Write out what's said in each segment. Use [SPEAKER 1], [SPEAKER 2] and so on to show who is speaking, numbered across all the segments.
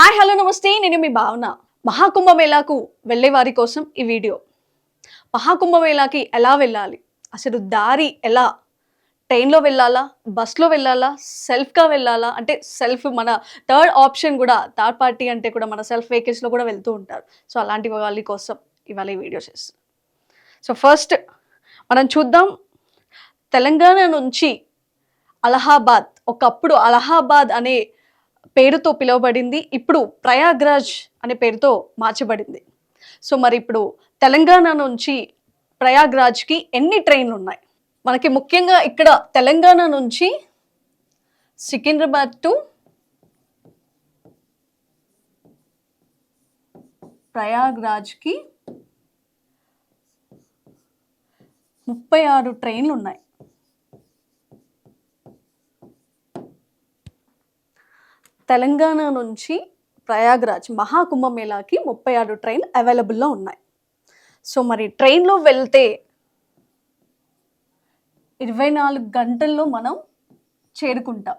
[SPEAKER 1] Hi hello నమస్తే, నేను మీ భావన. మహాకుంభమేళాకు వెళ్ళే వారి కోసం ఈ వీడియో. మహాకుంభమేళాకి ఎలా వెళ్ళాలి, అసలు దారి ఎలా, ట్రైన్లో వెళ్ళాలా, బస్లో వెళ్ళాలా, సెల్ఫ్గా వెళ్ళాలా, అంటే సెల్ఫ్ మన థర్డ్ ఆప్షన్ కూడా, థర్డ్ పార్టీ అంటే కూడా మన సెల్ఫ్ వెహికల్స్లో కూడా వెళ్తూ ఉంటారు. సో అలాంటి వాళ్ళ కోసం ఇవాళ ఈ వీడియో చేస్తాం. సో ఫస్ట్ మనం చూద్దాం, తెలంగాణ నుంచి అలహాబాద్, ఒకప్పుడు అలహాబాద్ అనే పేరుతో పిలువబడింది, ఇప్పుడు ప్రయాగ్రాజ్ అనే పేరుతో మార్చబడింది. సో మరి ఇప్పుడు తెలంగాణ నుంచి ప్రయాగ్రాజ్కి ఎన్ని ట్రైన్లు ఉన్నాయి? మనకి ముఖ్యంగా ఇక్కడ తెలంగాణ నుంచి సికింద్రాబాద్ టు ప్రయాగ్రాజ్కి 36 ట్రైన్లు ఉన్నాయి. తెలంగాణ నుంచి ప్రయాగ్రాజ్ మహాకుంభమేళాకి 36 ట్రైన్లు అవైలబుల్లో ఉన్నాయి. సో మరి ట్రైన్లో వెళ్తే 24 గంటల్లో మనం చేరుకుంటాం.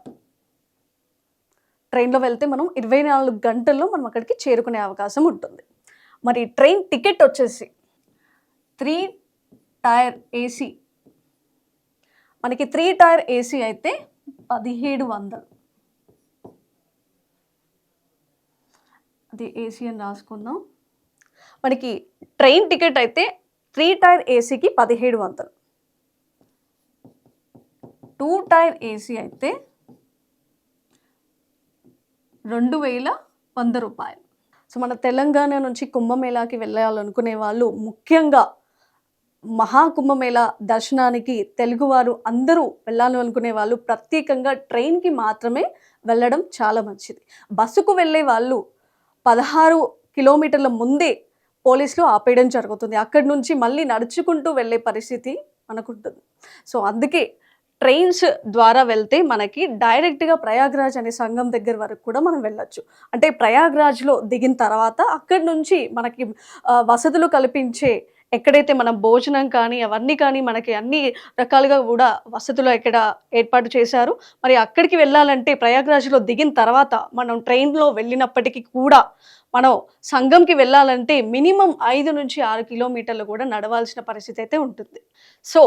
[SPEAKER 1] ట్రైన్లో వెళ్తే మనం 24 గంటల్లో మనం అక్కడికి చేరుకునే అవకాశం ఉంటుంది. మరి ట్రైన్ టికెట్ వచ్చేసి 3 టైర్ ఏసీ, మనకి 3 టైర్ ఏసీ అయితే 1700. అది ఏసీ అని రాసుకుందాం. మనకి ట్రైన్ టికెట్ అయితే 3 టైర్ ఏసీకి 1700, 2 టైర్ ఏసీ అయితే 2100 రూపాయలు. సో మన తెలంగాణ నుంచి కుంభమేళాకి వెళ్ళాలనుకునే వాళ్ళు, ముఖ్యంగా మహాకుంభమేళా దర్శనానికి తెలుగువారు అందరూ వెళ్ళాలి అనుకునే వాళ్ళు ప్రత్యేకంగా ట్రైన్కి మాత్రమే వెళ్ళడం చాలా మంచిది. బస్సుకు వెళ్ళే వాళ్ళు 16 కిలోమీటర్ల ముందే పోలీసులు ఆపేయడం జరుగుతుంది. అక్కడి నుంచి మళ్ళీ నడుచుకుంటూ వెళ్ళే పరిస్థితి మనకుంటుంది. సో అందుకే ట్రైన్స్ ద్వారా వెళ్తే మనకి డైరెక్ట్గా ప్రయాగ్రాజ్ అనే సంఘం దగ్గర వరకు కూడా మనం వెళ్ళొచ్చు. అంటే ప్రయాగ్రాజ్లో దిగిన తర్వాత అక్కడి నుంచి మనకి వసతులు కల్పించే, ఎక్కడైతే మనం భోజనం కానీ అవన్నీ కానీ మనకి అన్ని రకాలుగా కూడా వసతులు ఎక్కడ ఏర్పాటు చేశారు. మరి అక్కడికి వెళ్ళాలంటే ప్రయాగ్రాజ్లో దిగిన తర్వాత మనం ట్రైన్లో వెళ్ళినప్పటికీ కూడా మనం సంఘంకి వెళ్ళాలంటే మినిమం 5 నుంచి 6 కిలోమీటర్లు కూడా నడవాల్సిన పరిస్థితి అయితే ఉంటుంది. సో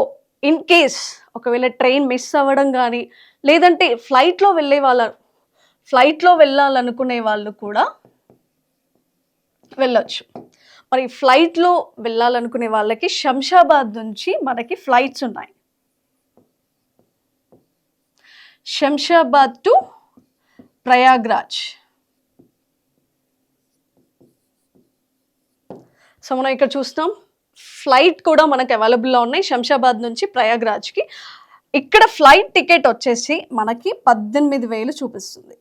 [SPEAKER 1] ఇన్ కేస్ ఒకవేళ ట్రైన్ మిస్ అవ్వడం కానీ, లేదంటే ఫ్లైట్లో వెళ్ళాలనుకునే వాళ్ళు కూడా వెళ్ళొచ్చు. మరి ఫ్లైట్లో వెళ్ళాలనుకునే వాళ్ళకి శంషాబాద్ నుంచి మనకి ఫ్లైట్స్ ఉన్నాయి. శంషాబాద్ టు ప్రయాగ్రాజ్. సో మనం ఇక్కడ చూస్తాం, ఫ్లైట్ కూడా మనకు అవైలబుల్లో ఉన్నాయి శంషాబాద్ నుంచి ప్రయాగ్రాజ్కి. ఇక్కడ ఫ్లైట్ టికెట్ వచ్చేసి మనకి 18,000 చూపిస్తుంది.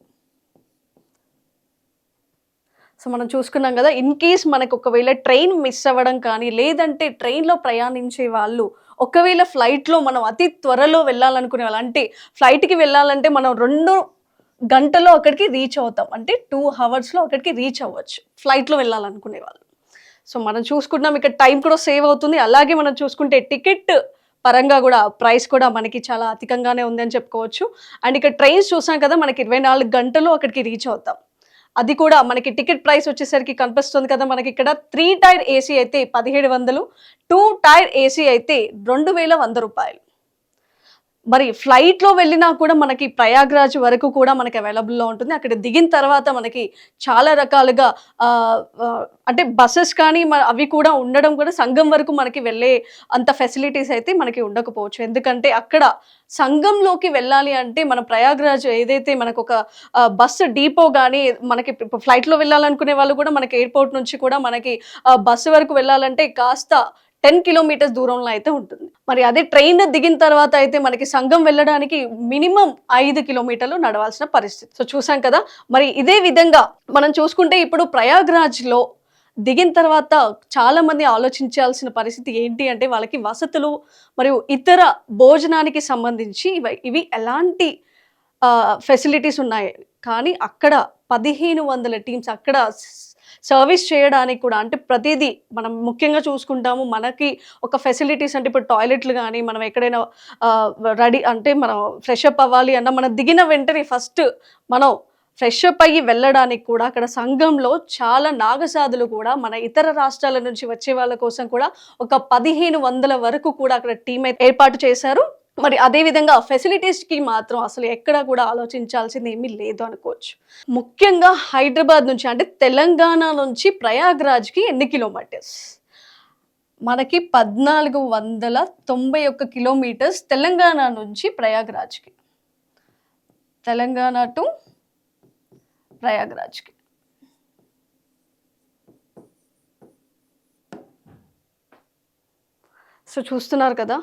[SPEAKER 1] సో మనం చూసుకున్నాం కదా, ఇన్ కేస్ మనకు ఒకవేళ ట్రైన్ మిస్ అవ్వడం కానీ, లేదంటే ట్రైన్లో ప్రయాణించే వాళ్ళు ఒకవేళ ఫ్లైట్లో మనం అతి త్వరలో వెళ్ళాలనుకునే వాళ్ళు, అంటే ఫ్లైట్కి వెళ్ళాలంటే మనం 2 గంటల్లో అక్కడికి రీచ్ అవుతాం, అంటే 2 అవర్స్లో అక్కడికి రీచ్ అవ్వచ్చు ఫ్లైట్లో వెళ్ళాలనుకునే వాళ్ళు. సో మనం చూసుకుంటున్నాం ఇక్కడ టైం కూడా సేవ్ అవుతుంది. అలాగే మనం చూసుకుంటే టికెట్ పరంగా కూడా ప్రైస్ కూడా మనకి చాలా అధికంగానే ఉందని చెప్పుకోవచ్చు. అండ్ ఇక్కడ ట్రైన్స్ చూసాం కదా, మనకి 24 గంటల్లో అక్కడికి రీచ్ అవుతాం. అది కూడా మనకి టికెట్ ప్రైస్ వచ్చేసరికి కనిపిస్తుంది కదా, మనకి ఇక్కడ 3 టైర్ ఏసీ అయితే 1700, 2 టైర్ ఏసీ అయితే 2100 రూపాయలు. మరి ఫ్లైట్లో వెళ్ళినా కూడా మనకి ప్రయాగ్రాజ్ వరకు కూడా మనకి అవైలబుల్లో ఉంటుంది. అక్కడ దిగిన తర్వాత మనకి చాలా రకాలుగా అంటే బస్సెస్ కానీ అవి కూడా ఉండడం కూడా సంఘం వరకు మనకి వెళ్ళే అంత ఫెసిలిటీస్ అయితే మనకి ఉండకపోవచ్చు. ఎందుకంటే అక్కడ సంఘంలోకి వెళ్ళాలి అంటే మన ప్రయాగ్రాజ్ ఏదైతే మనకు ఒక బస్సు డిపో కానీ, మనకి ఫ్లైట్లో వెళ్ళాలనుకునే వాళ్ళు కూడా మనకి ఎయిర్పోర్ట్ నుంచి కూడా మనకి బస్సు వరకు వెళ్ళాలంటే కాస్త 10 కిలోమీటర్స్ దూరంలో అయితే ఉంటుంది. మరి అదే ట్రైన్ దిగిన తర్వాత అయితే మనకి సంఘం వెళ్ళడానికి మినిమం 5 కిలోమీటర్లు నడవాల్సిన పరిస్థితి. సో చూసాం కదా, మరి ఇదే విధంగా మనం చూసుకుంటే ఇప్పుడు ప్రయాగ్రాజ్లో దిగిన తర్వాత చాలా మంది ఆలోచించాల్సిన పరిస్థితి ఏంటి అంటే, వాళ్ళకి వసతులు మరియు ఇతర భోజనానికి సంబంధించి ఇవి ఎలాంటి ఫెసిలిటీస్ ఉన్నాయి. కానీ అక్కడ 1500 టీమ్స్ అక్కడ సర్వీస్ చేయడానికి కూడా, అంటే ప్రతిదీ మనం ముఖ్యంగా చూసుకుంటాము. మనకి ఒక ఫెసిలిటీస్ అంటే ఇప్పుడు టాయిలెట్లు కానీ, మనం ఎక్కడైనా రెడీ అంటే మనం ఫ్రెష్ అప్ అవ్వాలి అన్న, మనం దిగిన వెంటనే ఫస్ట్ మనం ఫ్రెష్ అప్ అయ్యి వెళ్ళడానికి కూడా అక్కడ సంఘంలో చాలా నాగసాధులు కూడా మన ఇతర రాష్ట్రాల నుంచి వచ్చే వాళ్ళ కోసం కూడా ఒక 1500 వరకు కూడా అక్కడ టీం అయితే ఏర్పాటు చేశారు. మరి అదే విధంగా ఫెసిలిటీస్‌కి మాత్రం అసలు ఎక్కడ కూడా ఆలోచించాల్సింది ఏమీ లేదు అనుకోవచ్చు. ముఖ్యంగా హైదరాబాద్ నుంచి అంటే తెలంగాణ నుంచి ప్రయాగ్‌రాజ్‌కి ఎన్ని కిలోమీటర్స్? మనకి 1491 కిలోమీటర్స్ తెలంగాణ నుంచి ప్రయాగ్‌రాజ్‌కి. తెలంగాణ టు ప్రయాగ్‌రాజ్‌కి. సో, చూస్తున్నారు కదా!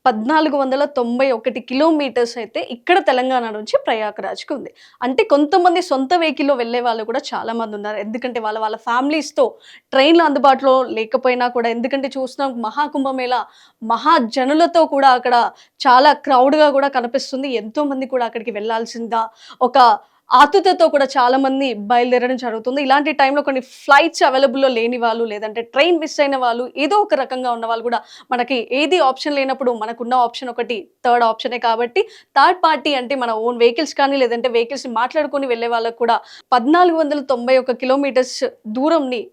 [SPEAKER 1] 1491 కిలోమీటర్స్ అయితే ఇక్కడ తెలంగాణ నుంచి ప్రయాగ్‌రాజ్‌కి ఉంది. అంటే కొంతమంది సొంత వెహికల్‌లో వెళ్ళే వాళ్ళు కూడా చాలామంది ఉన్నారు. ఎందుకంటే వాళ్ళ ఫ్యామిలీస్‌తో ట్రైన్‌లు అందుబాటులో లేకపోయినా కూడా ఎందుకంటే చూస్తున్నాం మహాకుంభమేళా మహాజనులతో కూడా అక్కడ చాలా క్రౌడ్‌గా కూడా కనిపిస్తుంది. ఎంతోమంది కూడా అక్కడికి వెళ్ళాల్సిందా ఒక ఆతుతతో కూడా చాలామంది బయలుదేరడం జరుగుతుంది. ఇలాంటి టైంలో కొన్ని ఫ్లైట్స్ అవైలబుల్‌లో లేని వాళ్ళు, లేదంటే ట్రైన్ మిస్ అయిన వాళ్ళు, ఏదో ఒక రకంగా ఉన్న వాళ్ళు కూడా మనకి ఏది ఆప్షన్ లేనప్పుడు మనకున్న ఆప్షన్ ఒకటి థర్డ్ ఆప్షనే కాబట్టి థర్డ్ పార్టీ అంటే మన ఓన్ వెహికల్స్ కానీ లేదంటే వెహికల్స్‌ని మాట్లాడుకొని వెళ్ళే వాళ్ళకి కూడా 1491 కిలోమీటర్స్ దూరంని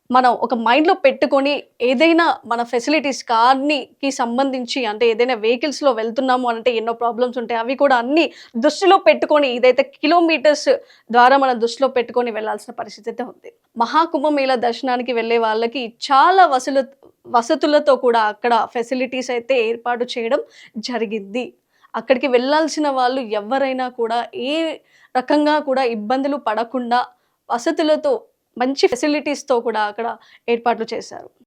[SPEAKER 1] మనం ఒక మైండ్‌లో పెట్టుకొని ఏదైనా మన ఫెసిలిటీస్ కార్‌కి సంబంధించి అంటే ఏదైనా వెహికల్స్‌లో వెళ్తున్నాము అంటే ఎన్నో ప్రాబ్లమ్స్ ఉంటాయి. అవి కూడా అన్నీ దృష్టిలో పెట్టుకొని ఇదైతే కిలోమీటర్స్ ద్వారా మనం దృష్టిలో పెట్టుకొని వెళ్ళాల్సిన పరిస్థితి అయితే ఉంది. మహాకుంభమేళా దర్శనానికి వెళ్ళే వాళ్ళకి చాలా వసతులతో కూడా అక్కడ ఫెసిలిటీస్ అయితే ఏర్పాటు చేయడం జరిగింది. అక్కడికి వెళ్ళాల్సిన వాళ్ళు ఎవ్వరైనా కూడా ఏ రకంగా కూడా ఇబ్బందులు పడకుండా వసతులతో మంచి ఫెసిలిటీస్‌తో కూడా అక్కడ ఏర్పాట్లు చేశారు.